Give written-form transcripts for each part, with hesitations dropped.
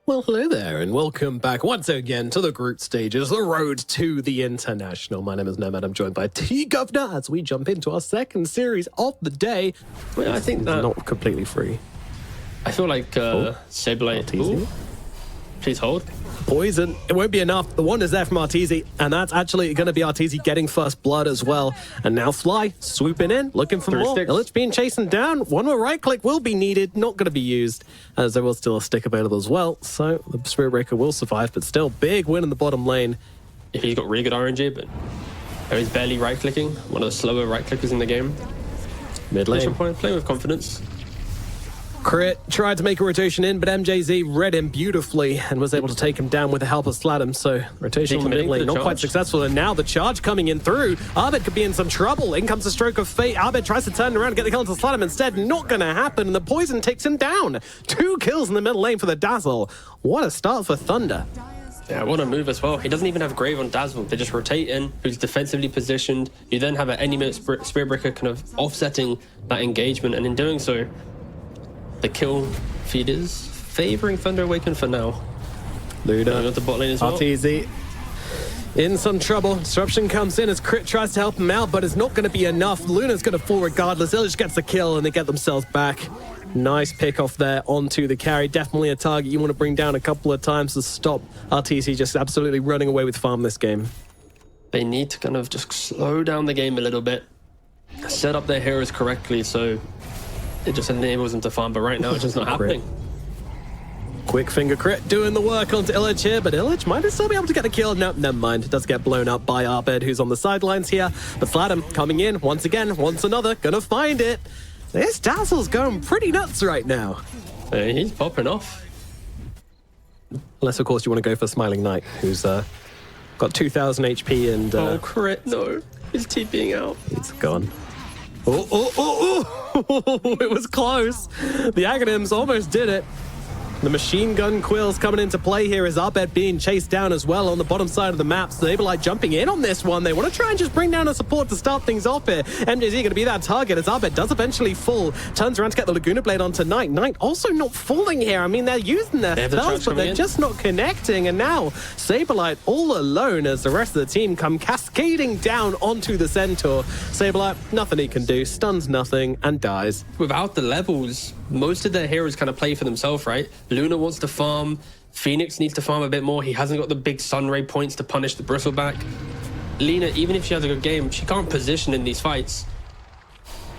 Well, hello there, and welcome back once again to the group stages, the road to the international. My name is Nomad. I'm joined by TeaGuvnor as we jump into our second series of the day. Well, I think that's not completely free. I feel like Sableye. Please hold. Poison. It won't be enough. The wonder's there from Arteezy, and that's actually going to be Arteezy getting first blood as well. And now Fly swooping in, looking for more. Illich being chasing down. One more right click will be needed, not going to be used, as there was still a stick available as well. So the Spirit Breaker will survive, but still big win in the bottom lane. If he's got really good RNG, but he's barely right clicking. One of the slower right clickers in the game. Mid lane. Playing with confidence. Crit tried to make a rotation in, but MJZ read him beautifully and was able to take him down with the help of Sladham. So rotation on the mid lane, not quite successful. And now the charge coming in through. Abed could be in some trouble. In comes the stroke of fate. Abed tries to turn around and get the kill into Sladham. Instead, not going to happen. And the poison takes him down. 2 kills in the middle lane for the Dazzle. What a start for Thunder. Yeah, what a move as well. He doesn't even have Grave on Dazzle. They just rotate in, who's defensively positioned. You then have at any minute Spirit Breaker kind of offsetting that engagement. And in doing so, the kill feed is favoring Thunder Awaken for now. Luna, the bot lane as well. Arteezy in some trouble. Disruption comes in as Crit tries to help him out, but it's not going to be enough. Luna's going to fall regardless. Illich gets the kill and they get themselves back. Nice pick off there onto the carry. Definitely a target you want to bring down a couple of times to stop Arteezy just absolutely running away with farm this game. They need to kind of just slow down the game a little bit, set up their heroes correctly, so it just enables them to farm, but right now it's just not happening. Quick finger Crit doing the work onto Illich here, but Illich might still be able to get a kill. Nope, never mind. It does get blown up by Abed, who's on the sidelines here. But Sladham coming in once again, once another, gonna find it. This Dazzle's going pretty nuts right now. He's popping off. Unless, of course, you want to go for Smiling Knight, who's got 2,000 HP and... oh, Crit, no. He's TPing out. It's gone. Oh, it was close. The Aghanims almost did it. The machine gun quills coming into play here as Abed being chased down as well on the bottom side of the map. Sableye jumping in on this one. They want to try and just bring down a support to start things off here. MJZ going to be that target as Abed does eventually fall. Turns around to get the Laguna Blade onto Knight. Knight also not falling here. I mean, they're using their spells, but they're just not connecting. And now Sableye all alone as the rest of the team come cascading down onto the Centaur. Sableye, nothing he can do. Stuns nothing and dies. Without the levels, most of their heroes kind of play for themselves, right? Luna wants to farm. Phoenix needs to farm a bit more. He hasn't got the big Sunray points to punish the Bristleback. Lina, even if she has a good game, she can't position in these fights.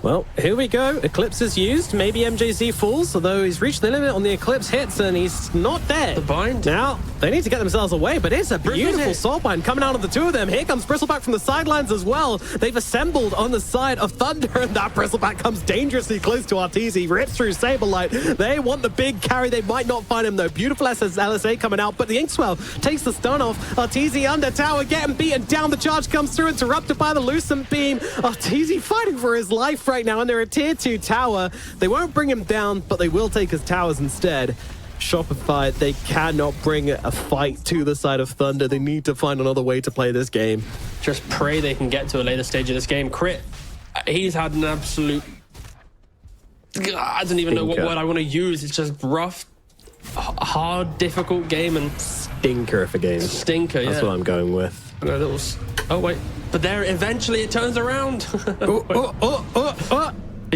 Well, here we go. Eclipse is used. Maybe MJZ falls, although he's reached the limit on the Eclipse hits and he's not dead. The bind. Now, they need to get themselves away, but it's a beautiful soul bind coming out of the two of them. Here comes Bristleback from the sidelines as well. They've assembled on the side of Thunder, and that Bristleback comes dangerously close to Arteezy, rips through Sableye. They want the big carry. They might not find him, though. Beautiful LSA coming out, but the Inkswell takes the stun off. Arteezy under tower, getting beaten down. The charge comes through, interrupted by the Lucent Beam. Arteezy fighting for his life right now, and they're a tier 2 tower. They won't bring him down, but they will take his towers instead. Shopify, they cannot bring a fight to the side of Thunder. They need to find another way to play this game. Just pray they can get to a later stage of this game. Crit, he's had an absolute... I don't even know what word I want to use. It's just rough, hard, difficult game, and... Stinker of a game. Stinker, yeah. That's what I'm going with. Oh, wait. But there, eventually it turns around. He's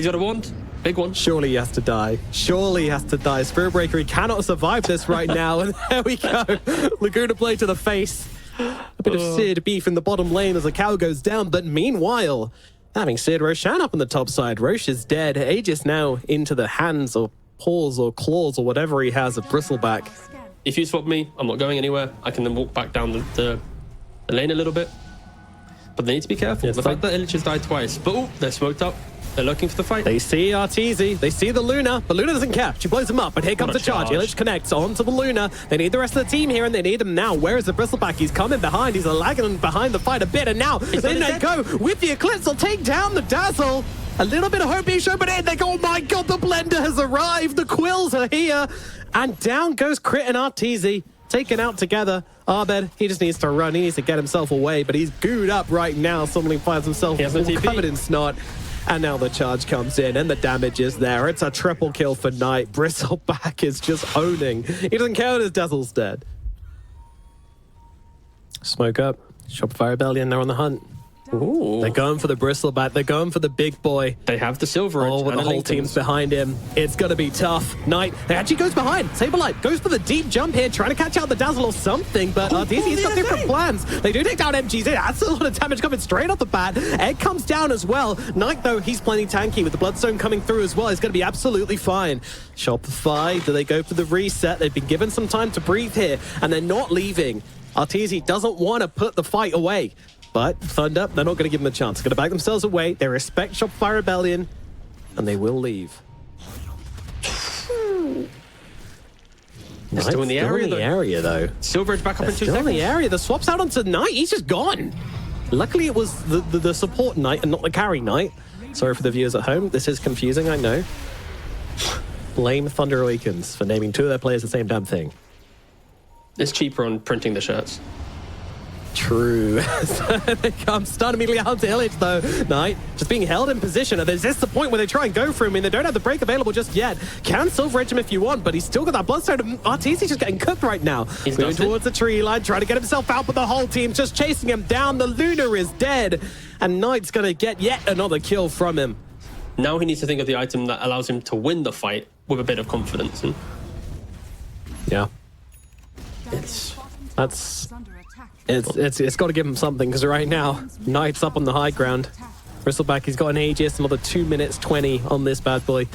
got a wand. Big one. Surely he has to die. Surely he has to die. Spirit Breaker, he cannot survive this right now. And there we go. Laguna Blade to the face. A bit of Sid beef in the bottom lane as the cow goes down. But meanwhile, having Sid Roshan up on the top side. Roche is dead. Aegis now into the hands or paws or claws or whatever he has of Bristleback. If you swap me, I'm not going anywhere. I can then walk back down the lane a little bit. But they need to be careful. Yes, the fact that Illich has died twice. But they're smoked up. They're looking for the fight. They see Arteezy. They see the Luna. But Luna doesn't care. She blows him up. But here comes the charge. Illich connects onto the Luna. They need the rest of the team here, and they need him now. Where is the Bristleback? He's coming behind. He's lagging behind the fight a bit. And now in they go with the Eclipse. They'll take down the Dazzle. A little bit of hope being shown, but in they go. Oh my God, the blender has arrived. The quills are here. And down goes Crit and Arteezy. Taken out together. Abed, he just needs to run. He needs to get himself away, but he's gooed up right now. Suddenly finds himself covered in snot. And now the charge comes in and the damage is there. It's a triple kill for Knight. Bristleback is just owning. He doesn't care that his Dazzle's dead. Smoke up. Shopify Rebellion, they're on the hunt. Ooh. They're going for the Bristleback. They're going for the big boy. They have the silver. Oh, the whole team's behind him. It's going to be tough. Knight, he actually goes behind. Saberlight goes for the deep jump here, trying to catch out the Dazzle or something, but DC's got different plans. They do take down MGs. That's a lot of damage coming straight off the bat. Egg comes down as well. Knight, though, he's plenty tanky with the Bloodstone coming through as well. He's going to be absolutely fine. Shopify, do they go for the reset? They've been given some time to breathe here, and they're not leaving. Arteezy doesn't want to put the fight away. But Thunder, they're not going to give them a chance. They're going to back themselves away. They respect Shopify Rebellion, and they will leave. They're still in the area, though. Silver's back up in 2 Still seconds. in the area. The swap's out onto Knight. He's just gone. Luckily, it was the support Knight and not the carry Knight. Sorry for the viewers at home. This is confusing, I know. Blame Thunder Awakens for naming 2 of their players the same damn thing. It's cheaper on printing the shirts. True. So they come stun immediately out to Illich, though. Knight just being held in position. Is this the point where they try and go for him? I mean, they don't have the break available just yet. Can Silver Edge him if you want, but he's still got that Bloodstone. Arteezy's just getting cooked right now. He's moving towards the tree line, trying to get himself out, but the whole team's just chasing him down. The Lunar is dead, and Knight's going to get yet another kill from him. Now he needs to think of the item that allows him to win the fight with a bit of confidence. And yeah. it's got to give him something, because right now, Knight's up on the high ground. Bristleback, he's got an Aegis, another 2 minutes 20 on this bad boy.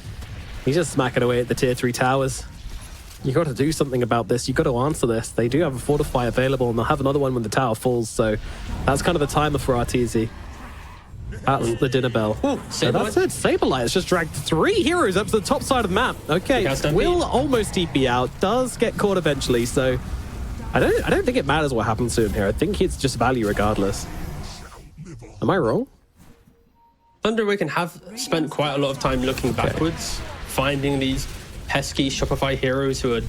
He's just smacking away at the tier 3 towers. You got to do something about this. You got to answer this. They do have a Fortify available, and they'll have another one when the tower falls, so that's kind of the timer for Arteezy. That's the dinner bell. Ooh, so that's it. Saberlight has just dragged 3 heroes up to the top side of the map. Okay, will almost TP out. Does get caught eventually, so I don't think it matters what happens to him here. I think it's just value regardless. Am I wrong? Thunder Awaken have spent quite a lot of time looking backwards, finding these pesky Shopify heroes who are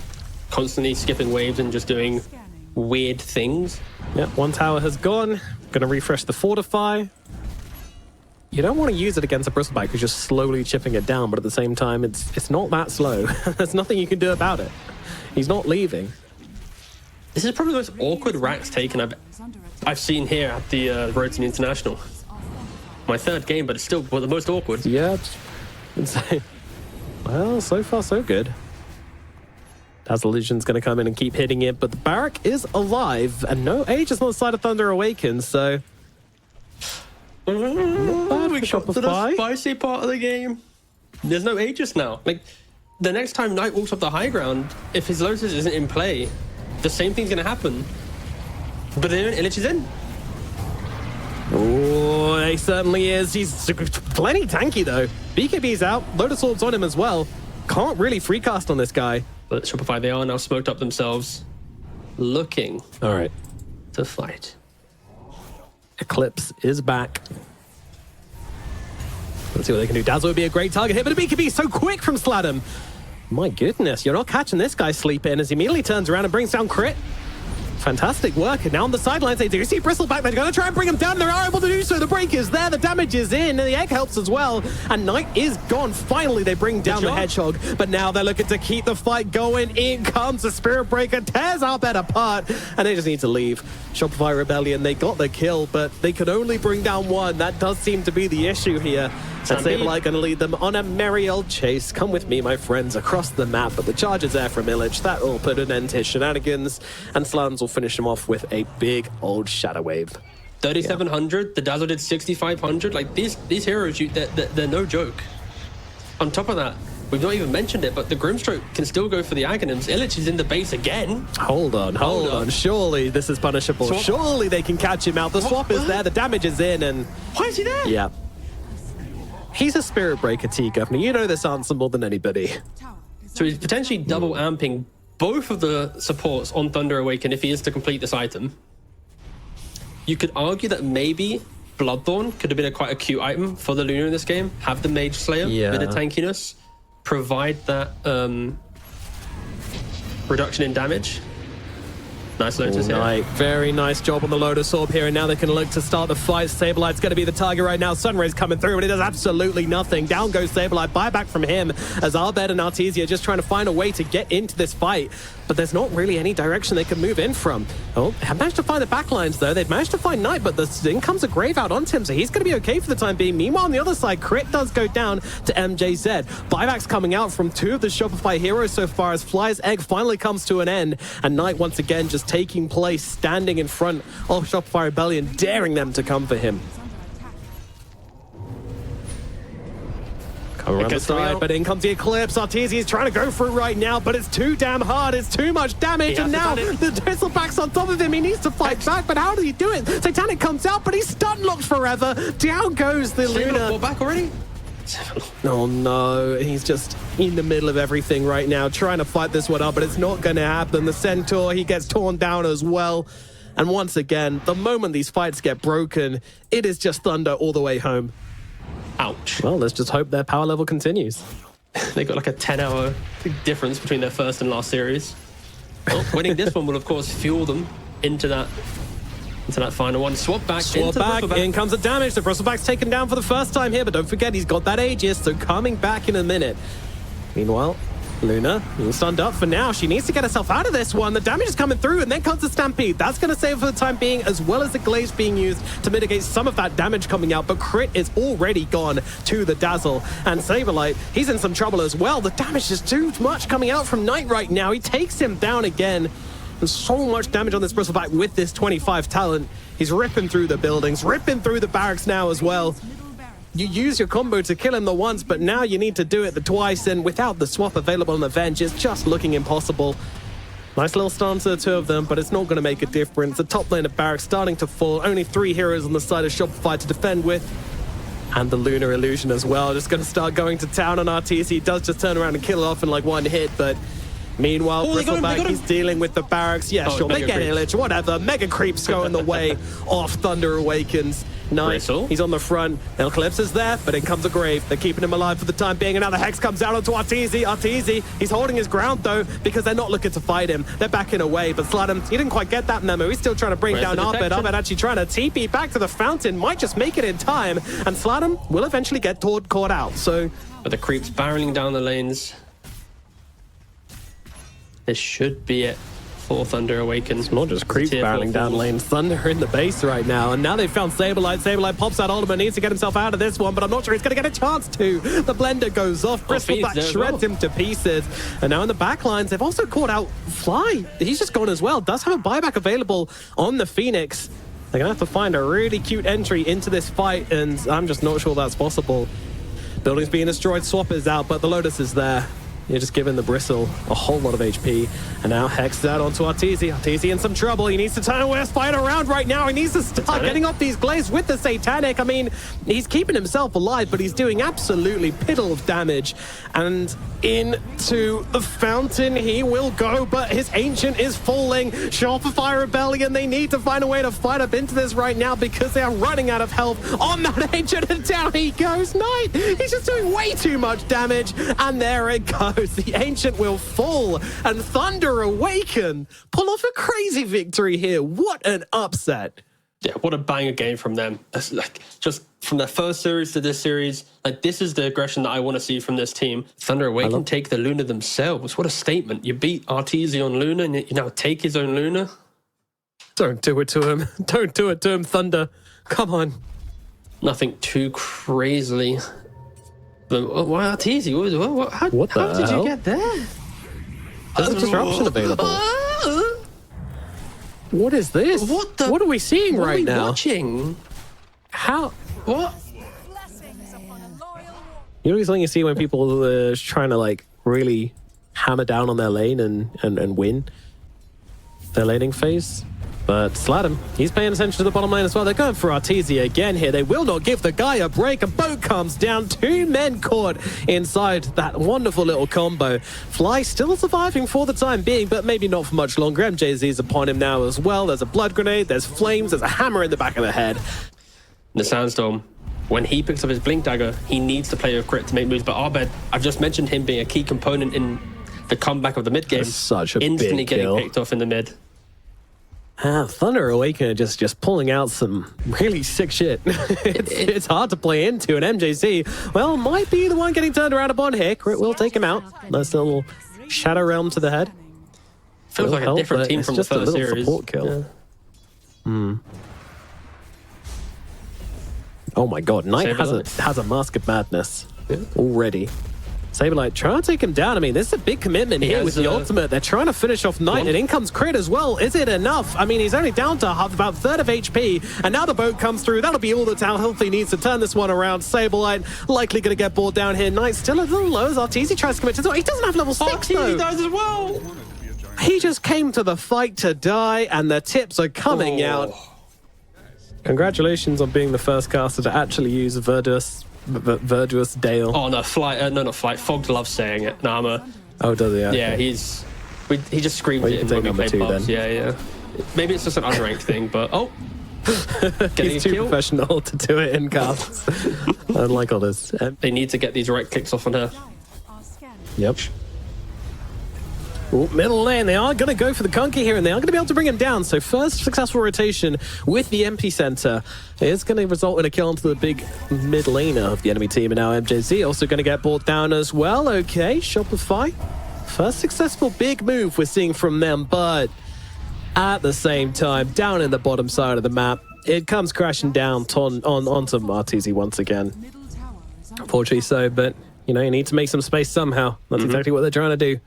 constantly skipping waves and just doing weird things. Yep, 1 tower has gone. Gonna refresh the Fortify. You don't want to use it against a Bristleback because you're slowly chipping it down, but at the same time, it's not that slow. There's nothing you can do about it. He's not leaving. This is probably the most awkward racks taken I've seen here at the Road to the International. My 3rd game, but it's still the most awkward. Yeah, insane. Well, so far so good. Dazzle Legion's going to come in and keep hitting it, but the barrack is alive, and no Aegis on the side of Thunder Awakens, so We got to the spicy part of the game. There's no Aegis now. Like, the next time Knight walks up the high ground, if his Lotus isn't in play, the same thing's going to happen. But then Illich is in. Oh, he certainly is. He's plenty tanky, though. BKB's out. Lotus Orb's on him as well. Can't really free cast on this guy. But Shopify, they are now smoked up themselves, looking All right. to fight. Eclipse is back. Let's see what they can do. Dazzle would be a great target hit, but a BKB so quick from Sladham. My goodness, you're not catching this guy sleeping as he immediately turns around and brings down crit. Fantastic work. And now on the sidelines, they do see Bristleback. They're going to try and bring him down. They are able to do so. The break is there. The damage is in. And the egg helps as well. And Knight is gone. Finally, they bring down the Hedgehog. But now they're looking to keep the fight going. In comes the Spirit Breaker. Tears our bed apart. And they just need to leave. Shopify Rebellion, they got the kill, but they could only bring down 1. That does seem to be the issue here. And Saberlight going to lead them on a merry old chase. Come with me, my friends, across the map. But the charge is there from Illich. That will put an end to his shenanigans. And Slams will finish him off with a big old Shadow Wave. 3,700. The Dazzle did 6,500. Like, these heroes, they're no joke. On top of that, we've not even mentioned it, but the Grimstroke can still go for the Aghanims. Illich is in the base again. Hold on. Surely this is punishable. Swap. Surely they can catch him out. The swap is there. The damage is in. And why is he there? Yeah. He's a Spirit Breaker, TeaGuvnor. You know this answer more than anybody. So he's potentially double amping both of the supports on Thunder Awaken if he is to complete this item. You could argue that maybe Bloodthorn could have been quite a cute item for the Lunar in this game. Have the Mage Slayer, bit of tankiness, provide that reduction in damage. Nice Lotus here. Knight, very nice job on the Lotus Orb here, and now they can look to start the fight. Saberlight's going to be the target right now. Sunray's coming through, but it does absolutely nothing. Down goes Saberlight. Buyback from him as Arbed and Artesia are just trying to find a way to get into this fight. But there's not really any direction they can move in from. Oh, they have managed to find the backlines, though. They've managed to find Knight, but in comes a Grave out onto him, so he's going to be okay for the time being. Meanwhile, on the other side, Crit does go down to MJZ. Buyback's coming out from two of the Shopify heroes so far as Fly's Egg finally comes to an end, and Knight once again just taking place, standing in front of Shopify Rebellion, daring them to come for him. Around the side, but in comes the Eclipse. Artesia is trying to go for it right now, but it's too damn hard. It's too much damage, and now the Bristleback's on top of him. He needs to fight back, but how does he do it? Satanic comes out, but he's stun locked forever. Down goes the Luna. Back already? Oh no, he's just in the middle of everything right now, trying to fight this one up, but it's not going to happen. The Centaur, he gets torn down as well. And once again, the moment these fights get broken, it is just Thunder all the way home. Ouch. Well, let's just hope their power level continues. They got like a 10-hour difference between their first and last series. Well, winning this one will, of course, fuel them into that final one. Swap back. In comes the damage. The Bristleback's taken down for the first time here, but don't forget he's got that Aegis, so coming back in a minute. Meanwhile, Luna being stunned up for now. She needs to get herself out of this one. The damage is coming through, and then comes the Stampede. That's going to save for the time being, as well as the Glaze being used to mitigate some of that damage coming out. But Crit is already gone to the Dazzle. And Saberlight, he's in some trouble as well. The damage is too much coming out from Knight right now. He takes him down again. There's so much damage on this Bristleback with this 25 talent. He's ripping through the buildings, ripping through the barracks now as well. You use your combo to kill him the once, but now you need to do it the twice, and without the swap available on the Venge, it's just looking impossible. Nice little stance to the two of them, but it's not going to make a difference. The top lane of barracks starting to fall. Only 3 heroes on the side of Shopify to defend with. And the Lunar Illusion as well. Just going to start going to town on Artesia. He does just turn around and kill it off in like one hit, but meanwhile, Bristleback, he's dealing with the barracks. Yeah, sure, they get Illich, whatever. Mega Creeps go in the way of Thunder Awakens. Nice. He's on the front. Eclipse is there, but in comes a Grave. They're keeping him alive for the time being, and now the Hex comes out onto Artesia. Artesia, he's holding his ground, though, because they're not looking to fight him. They're backing away, but Sladam, he didn't quite get that memo. He's still trying to bring down Arbed. Arbed actually trying to TP back to the fountain. Might just make it in time, and Sladam will eventually get caught out, so... But the creeps barreling down the lanes. This should be it for Thunder Awaken. It's not just creeps barreling down lanes. Thunder in the base right now. And now they've found Saberlight. Saberlight pops out ultimate, needs to get himself out of this one, but I'm not sure he's going to get a chance to. The blender goes off. Bristleback shreds him to pieces. And now in the backlines, they've also caught out Fly. He's just gone as well. Does have a buyback available on the Phoenix. They're going to have to find a really cute entry into this fight, and I'm just not sure that's possible. Buildings being destroyed, Swap is out, but the Lotus is there. You're just giving the Bristle a whole lot of HP. And now Hex out onto Artesia. Artesia in some trouble. He needs to turn away, fight around right now. He needs to start getting off these glaives with the Satanic. I mean, he's keeping himself alive, but he's doing absolutely piddle of damage. And into the fountain he will go, but his Ancient is falling. Shopify Rebellion, they need to find a way to fight up into this right now because they are running out of health on that Ancient, and down he goes. Knight, he's just doing way too much damage, and there it goes. The Ancient will fall, and Thunder Awaken pull off a crazy victory here. What an upset. Yeah, what a banger game from them. That's like, just from their first series to this series, like, this is the aggression that I want to see from this team. Thunder Awaken take the Luna themselves. What a statement. You beat Artesia on Luna, and you now take his own Luna. Don't do it to him. Don't do it to him, Thunder. Come on. Nothing too crazily. Why Artesia? How did you get there? There's a disruption available. What is this? What are we seeing right now? Watching? How? What? You know something you see when people are trying to like really hammer down on their lane and win their laning phase? But Sladam, he's paying attention to the bottom lane as well. They're going for Artesia again here. They will not give the guy a break. A boat comes down. 2 men caught inside that wonderful little combo. Fly still surviving for the time being, but maybe not for much longer. MJZ's upon him now as well. There's a blood grenade. There's flames. There's a hammer in the back of the head. The Sandstorm, when he picks up his Blink Dagger, he needs to play with Crit to make moves. But Arbed, I've just mentioned him being a key component in the comeback of the mid game. Such a instantly big getting kill. picked off in the mid. Thunder Awaken are just pulling out some really sick shit. It's hard to play into, and MJC, well, might be the one getting turned around upon here. Crit will take him out. Nice little Shadow Realm to the head. Feels like a different team from the first series. Support kill. Yeah. Oh my god, Knight has a Mask of Madness already. Saberlight trying to take him down. I mean, this is a big commitment here with the ultimate. They're trying to finish off Knight, and in comes Crit as well. Is it enough? I mean, he's only down to about a third of HP, and now the boat comes through. That'll be all the health he needs to turn this one around. Saberlight likely going to get bored down here. Knight still a little low as Arteezy tries to commit to it. He doesn't have level 6 though. He does as well. He just came to the fight to die, and the tips are coming out. Congratulations on being the first caster to actually use Verdurous Dale. Oh no, Flight. No, not Flight. Fog loves saying it. Nama. Oh, does he? Okay. Yeah, he just screamed it when we played pubs. Yeah. Maybe it's just an unranked thing, but he's too professional to do it in casts. I don't like all this. They need to get these right clicks off on her. Yep. Ooh, middle lane, they are going to go for the Conky here, and they are going to be able to bring him down. So first successful rotation with the MP Center is going to result in a kill onto the big mid laner of the enemy team. And now MJZ also going to get brought down as well. Okay, Shopify. First successful big move we're seeing from them, but at the same time, down in the bottom side of the map, it comes crashing down onto Arteezy once again. Unfortunately so, but you know, you need to make some space somehow. That's exactly what they're trying to do.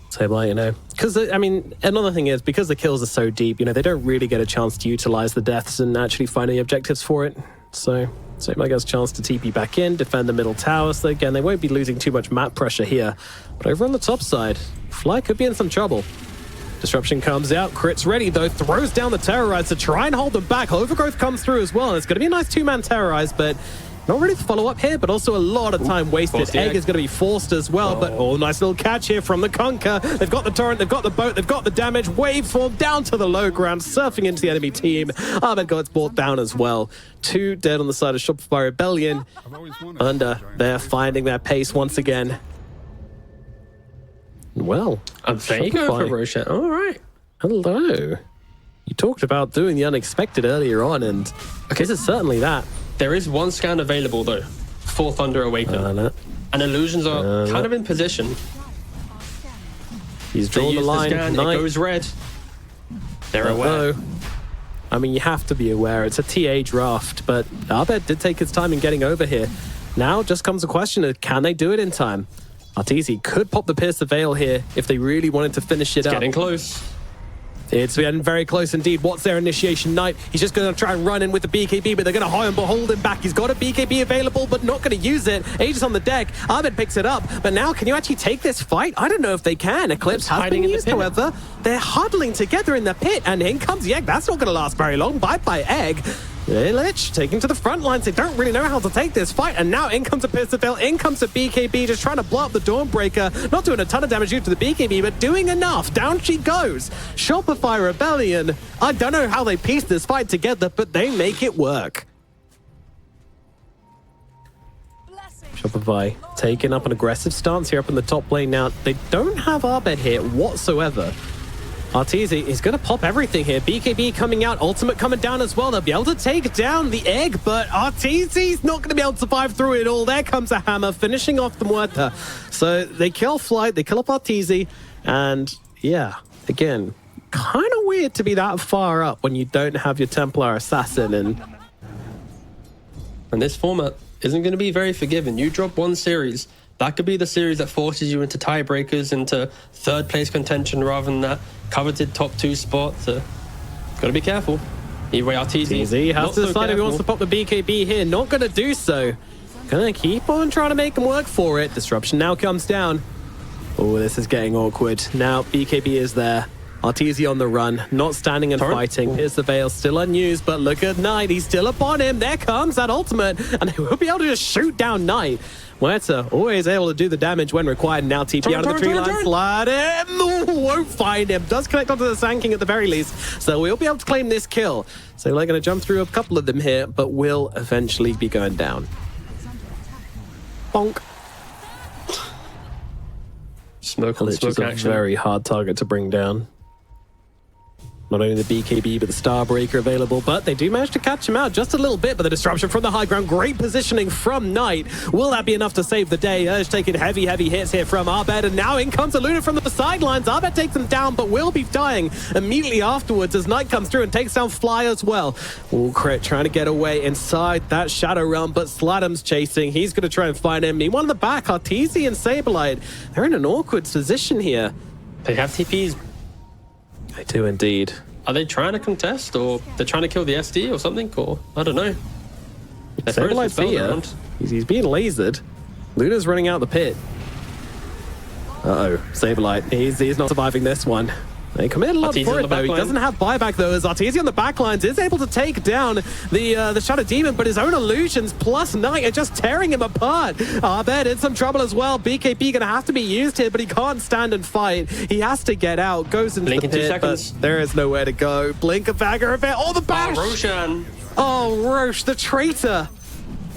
So, like, you know, because, I mean, another thing is, because the kills are so deep, you know, they don't really get a chance to utilize the deaths and actually find any objectives for it. So might get a chance to TP back in, defend the middle tower. So, again, they won't be losing too much map pressure here. But over on the top side, Fly could be in some trouble. Disruption comes out. Crit's ready, though. Throws down the Terrorize to try and hold them back. Overgrowth comes through as well. And it's going to be a nice two-man Terrorize, but not really the follow-up here, but also a lot of time wasted. Egg is going to be forced as well, but nice little catch here from the Conquer. They've got the torrent, they've got the boat, they've got the damage. Waveform down to the low ground, surfing into the enemy team. Ahmed gets brought down as well. 2 dead on the side of Shopify Rebellion. Under, they're finding their pace once again. Well, there you go for Roshan. All right. Hello. You talked about doing the unexpected earlier on, and this is certainly that. There is one scan available, though, for Thunder Awaken. And Illusions are kind of in position. He's drawn the line. It goes red. They're aware. I mean, you have to be aware. It's a TA draft, but Abed did take his time in getting over here. Now just comes the question of, can they do it in time? Arteezy could pop the Pierce the Veil here if they really wanted to finish it up. Getting close. It's getting very close indeed. What's their initiation? Knight. He's just going to try and run in with the BKB, but they're going to hold him back. He's got a BKB available, but not going to use it. Aegis on the deck. Ahmed picks it up. But now, can you actually take this fight? I don't know if they can. Eclipse has been used, however. They're huddling together in the pit, and in comes the Egg. That's not going to last very long. Bye-bye, Egg. Lich taking to the front lines. They don't really know how to take this fight, and now in comes a Pistol, in comes a BKB, just trying to blow up the Dawnbreaker. Not doing a ton of damage due to the BKB, but doing enough. Down she goes. Shopify Rebellion. I don't know how they piece this fight together, but they make it work. Shopify taking up an aggressive stance here up in the top lane now. They don't have Abed here whatsoever. Arteezy is going to pop everything here. BKB coming out, ultimate coming down as well. They'll be able to take down the Egg, but Arteezy's not going to be able to survive through it all. There comes a hammer, finishing off the Muerta. So they kill Flight, they kill up Arteezy, and yeah, again, kind of weird to be that far up when you don't have your Templar Assassin. And this format isn't going to be very forgiving. You drop one series, that could be the series that forces you into tiebreakers, into third place contention rather than that coveted top 2 spot. So gotta be careful. Either way, Arteezy has to decide if he wants to pop the BKB here. Not gonna do so. Gonna keep on trying to make him work for it. Disruption now comes down. Oh, this is getting awkward. Now BKB is there. Arteezy on the run, not standing and fighting. Here's the Veil, still unused, but look at Knight. He's still upon him. There comes that ultimate, and they will be able to just shoot down Knight. Muerta always able to do the damage when required. Now TP out of the tree line, slide him. Won't find him. Does connect onto the Sand King at the very least, so we'll be able to claim this kill. So we're going to jump through a couple of them here, but will eventually be going down. Bonk. Smoke on Lich smoke is a action. very hard target to bring down. Not only the BKB, but the Starbreaker available, but they do manage to catch him out just a little bit, but the disruption from the high ground, great positioning from Knight. Will that be enough to save the day? Urge taking heavy hits here from Abed, and now in comes a Luna from the sidelines. Abed takes him down, but will be dying immediately afterwards as Knight comes through and takes down Fly as well. Ooh, Crit trying to get away inside that Shadow Realm, but Sladam's chasing. He's going to try and find him. Meanwhile in the back, Arteezy and Saberlight, they're in an awkward position here. They have TPs. They do indeed. Are they trying to contest, or they're trying to kill the SD or something, or I don't know. Saberlight's here. He's being lasered. Luna's running out the pit. Uh-oh, Saberlight. He's not surviving this one. They committed a lot for it, though. He doesn't have buyback, though, as Arteezy on the backlines is able to take down the Shadow Demon, but his own illusions plus Knight are just tearing him apart. Abed in some trouble as well. BKB gonna have to be used here, but he can't stand and fight. He has to get out, goes into the pit, but there is nowhere to go. Blink of Bagger of it. Oh, the bash! Oh, Roshan. Oh, Roche, the traitor.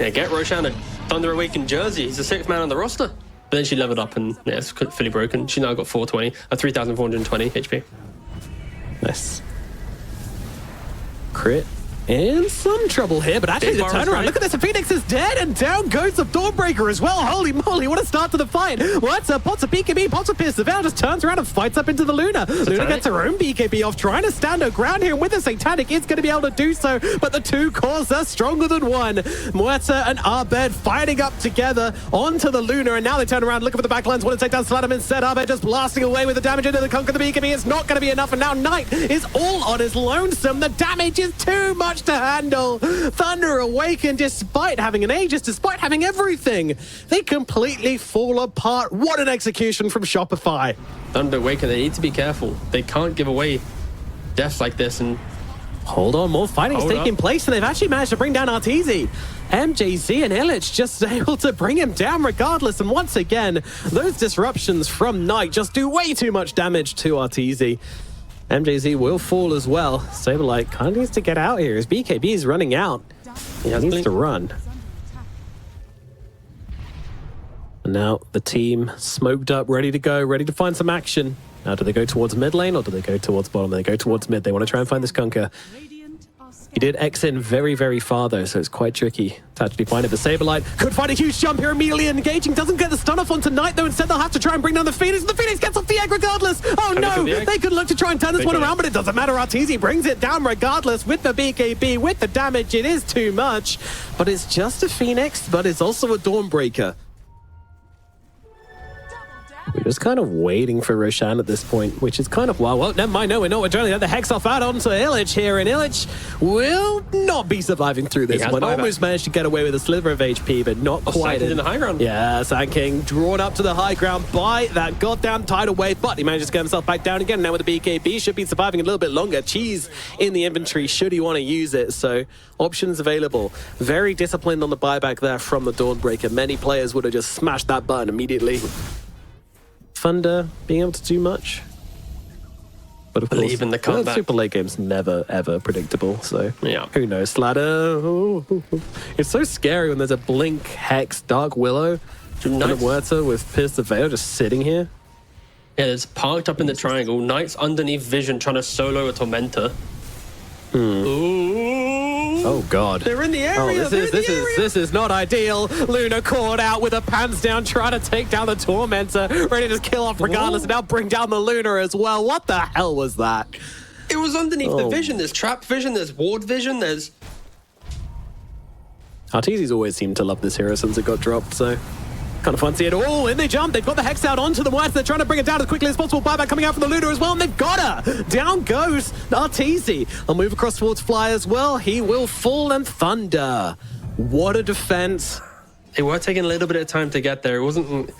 Yeah, get Roshan a Thunder Awakened jersey. He's the 6th man on the roster. But then she leveled up and yeah, it's fully broken. She now got 3,420 HP. Nice. Crit. In some trouble here, but actually the turnaround. Right. Look at this. Phoenix is dead, and down goes the Dawnbreaker as well. Holy moly, what a start to the fight. What's up? Pots of BKB, Pots of Pierce. The Veil just turns around and fights up into the Luna. Luna gets her own BKB off, trying to stand her ground here, and with the Satanic, it's going to be able to do so, but the two cores are stronger than one. Muerta and Abed fighting up together onto the Luna, and now they turn around, looking for the backlines, want to take down Sladam instead. Abed just blasting away with the damage into the Conquer the BKB. It's not going to be enough, and now Knight is all on his lonesome. The damage is too much to handle. Thunder Awaken, despite having an Aegis, despite having everything, they completely fall apart. What an execution from Shopify. Thunder Awaken, they need to be careful. They can't give away deaths like this. And hold on, more fighting is taking place, and they've actually managed to bring down Arteezy. MJZ and Illich just able to bring him down regardless, and once again, those disruptions from Knight just do way too much damage to Arteezy. MJZ will fall as well. Saberlight kind of needs to get out here. His BKB is running out. He needs to run. And now the team smoked up, ready to go, ready to find some action. Now, do they go towards mid lane or do they go towards bottom? They go towards mid. They want to try and find this Kunkka. He did X in very, very far, though, so it's quite tricky to actually find it. But Saberlight could find a huge jump here, immediately engaging. Doesn't get the stun off onto Knight, though. Instead, they'll have to try and bring down the Phoenix. And the Phoenix gets off the egg regardless. Oh, no. They could look to try and turn this one around, but it doesn't matter. Arteezy brings it down regardless with the BKB, with the damage. It is too much. But it's just a Phoenix, but it's also a Dawnbreaker. We're just kind of waiting for Roshan at this point, which is kind of wild. Well, never mind. No, we're not. We're trying to get the Hex off out onto Illich here, and Illich will not be surviving through this one. Almost managed to get away with a sliver of HP, but not quite. In the high ground. Yeah, Sand King drawn up to the high ground by that goddamn tidal wave, but he manages to get himself back down again. Now with the BKB, should be surviving a little bit longer. Cheese in the inventory, should he want to use it. So options available. Very disciplined on the buyback there from the Dawnbreaker. Many players would have just smashed that button immediately. Thunder being able to do much, but of course, in the comeback. Super late game's never ever predictable. So yeah, who knows? Sladder, it's so scary when there's a Blink, Hex, Dark Willow, and a Muerta with Pierce the Veil just sitting here. Yeah, it's parked up in the triangle. Knight's underneath Vision trying to solo a Tormentor. Oh god. They're in the area. Oh, this is not ideal. Luna caught out with her pants down, trying to take down the Tormentor, ready to kill off regardless, and now bring down the Luna as well. What the hell was that? It was underneath the Vision. There's Trap Vision, there's Ward Vision, there's... Arteezy's always seemed to love this hero since it got dropped, so... kind of fancy it. Oh, in they jump. They've got the Hex out onto the Muerta. They're trying to bring it down as quickly as possible. Buyback coming out from the Luna as well, and they've got her. Down goes Arteezy. I'll move across towards Fly as well. He will fall, and Thunder. What a defense. They were taking a little bit of time to get there. It wasn't...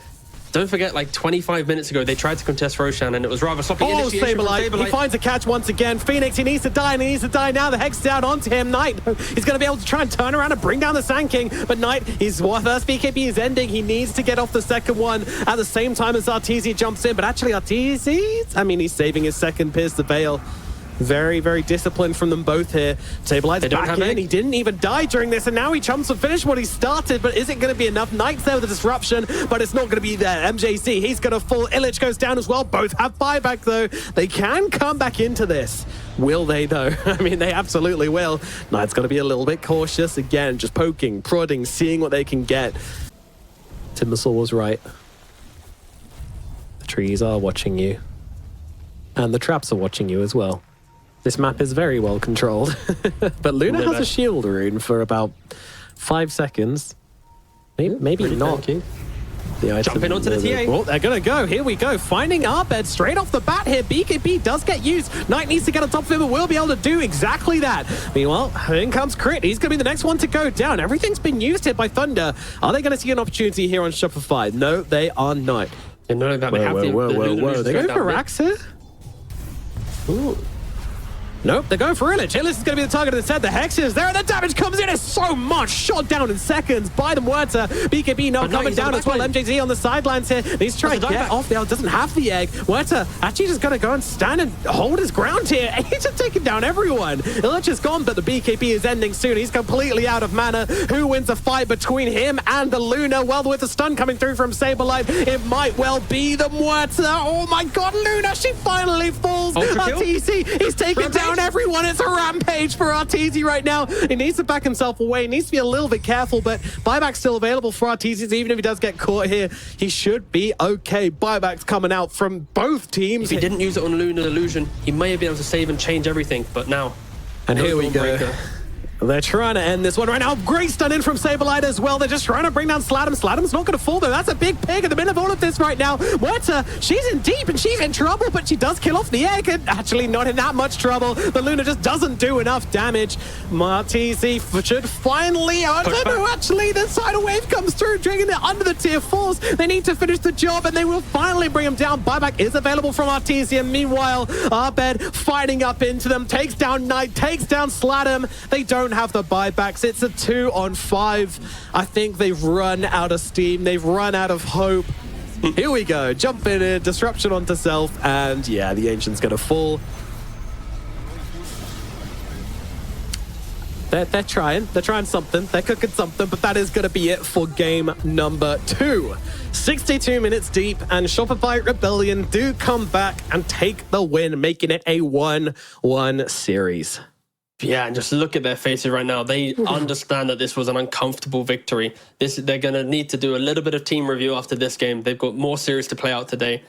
Don't forget, like 25 minutes ago, they tried to contest Roshan, and it was rather sloppy. Oh, Saberlight. He finds a catch once again. Phoenix, he needs to die, and he needs to die now. The Hex down onto him. Knight, he's going to be able to try and turn around and bring down the Sand King, but Knight, his first BKB is ending. He needs to get off the second one at the same time as Arteezy jumps in, but actually Arteezy, I mean, he's saving his second Pierce the Veil. Very, very disciplined from them both here. Sablelight's back in. He didn't even die during this, and now he jumps to finish what he started, but is it going to be enough? Knight's there with the disruption, but it's not going to be there. MJC, he's going to fall. Illich goes down as well. Both have buyback, though. They can come back into this. Will they, though? I mean, they absolutely will. Knight's got to be a little bit cautious. Again, just poking, prodding, seeing what they can get. Timbersaw was right. The trees are watching you. And the traps are watching you as well. This map is very well controlled. But Luna has a shield rune for about 5 seconds. Maybe not. Jumping onto the TA. Well, they're going to go. Here we go. Finding our bed straight off the bat here. BKB does get used. Knight needs to get on top of him, but will be able to do exactly that. Meanwhile, in comes Crit. He's going to be the next one to go down. Everything's been used here by Thunder. Are they going to see an opportunity here on Shopify? No, they are not. They know that whoa. They go for Rax here? Ooh. Nope, they're going for Illich. Illich is going to be the target instead. The Hex is there, and the damage comes in. It's so much. Shot down in seconds by the Muerta. BKB not coming down as well. MJZ on the sidelines here. He's trying to get off there. Doesn't have the egg. Muerta actually just going to go and stand and hold his ground here. He's just taking down everyone. Illich is gone, but the BKB is ending soon. He's completely out of mana. Who wins the fight between him and the Luna? Well, with the stun coming through from Saberlight, it might well be the Muerta. Oh my god, Luna, she finally falls. RTC, he's taken down everyone. It's a rampage for Arteezy right now. He needs to back himself away. He needs to be a little bit careful, but buyback's still available for Arteezy. Even if he does get caught here, he should be okay. Buyback's coming out from both teams. If he didn't use it on Lunar Illusion, he may have been able to save and change everything, but now. And here we go. They're trying to end this one right now. Great stun in from Saberlight as well. They're just trying to bring down Sladam. Sladam's not going to fall, though. That's a big pig in the middle of all of this right now. Muerta, she's in deep and she's in trouble, but she does kill off the egg. And actually not in that much trouble. The Luna just doesn't do enough damage. Martizi should finally... Oh, no, actually, the tidal wave comes through, dragging it under the tier 4s. They need to finish the job, and they will finally bring him down. Buyback is available from Arteezy. And meanwhile, Arbed fighting up into them. Takes down Knight, takes down Sladam. They don't have the buybacks. It's a 2-on-5. I think they've run out of steam. They've run out of hope. Here we go. Jump in, disruption onto self, and yeah, the Ancient's gonna fall. They're trying something. They're cooking something, but that is gonna be it for game number 2. 62 minutes deep, and Shopify Rebellion do come back and take the win, making it a 1-1 series. Yeah, and just look at their faces right now. They understand that this was an uncomfortable victory. They're going to need to do a little bit of team review after this game. They've got more series to play out today.